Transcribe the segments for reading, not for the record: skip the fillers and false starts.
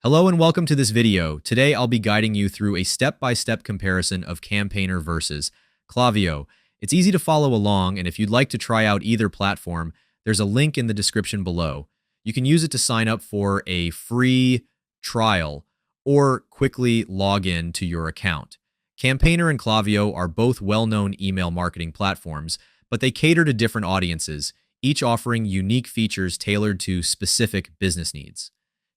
Hello and welcome to this video. Today I'll be guiding you through a step-by-step comparison of Campaigner versus Klaviyo. It's easy to follow along, and if you'd like to try out either platform, there's a link in the description below. You can use it to sign up for a free trial or quickly log in to your account. Campaigner and Klaviyo are both well-known email marketing platforms, but they cater to different audiences, each offering unique features tailored to specific business needs.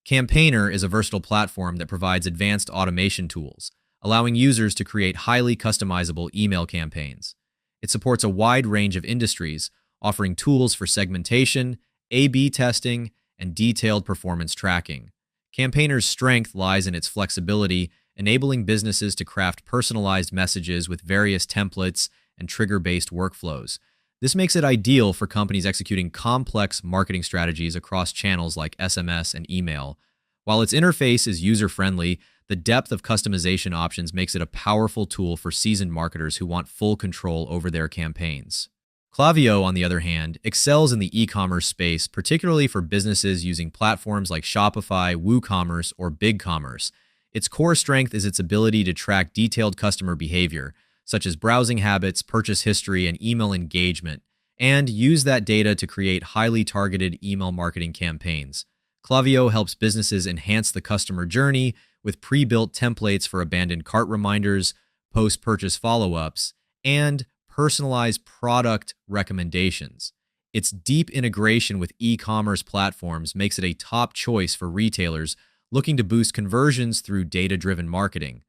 Campaigner is a versatile platform that provides advanced automation tools, allowing users to create highly customizable email campaigns. It supports a wide range of industries, offering tools for segmentation, A/B testing, and detailed performance tracking. Campaigner's strength lies in its flexibility, enabling businesses to craft personalized messages with various templates and trigger-based workflows. This makes it ideal for companies executing complex marketing strategies across channels like SMS and email. While its interface is user-friendly, the depth of customization options makes it a powerful tool for seasoned marketers who want full control over their campaigns. Klaviyo, on the other hand, excels in the e-commerce space, particularly for businesses using platforms like Shopify, WooCommerce, or BigCommerce. Its core strength is its ability to track detailed customer behavior, such as browsing habits, purchase history, and email engagement, and use that data to create highly targeted email marketing campaigns. Klaviyo helps businesses enhance the customer journey with pre-built templates for abandoned cart reminders, post-purchase follow-ups, and personalized product recommendations. Its deep integration with e-commerce platforms makes it a top choice for retailers looking to boost conversions through data-driven marketing.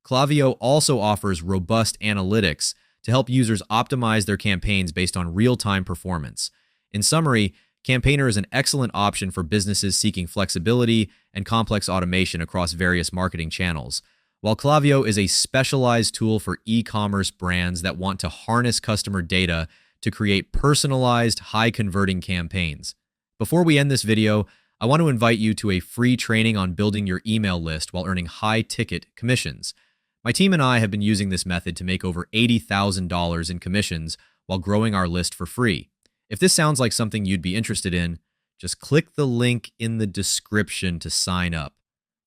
Klaviyo also offers robust analytics to help users optimize their campaigns based on real-time performance. In summary, Campaigner is an excellent option for businesses seeking flexibility and complex automation across various marketing channels, while Klaviyo is a specialized tool for e-commerce brands that want to harness customer data to create personalized, high-converting campaigns. Before we end this video, I want to invite you to a free training on building your email list while earning high-ticket commissions. My team and I have been using this method to make over $80,000 in commissions while growing our list for free. If this sounds like something you'd be interested in, just click the link in the description to sign up.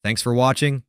Thanks for watching,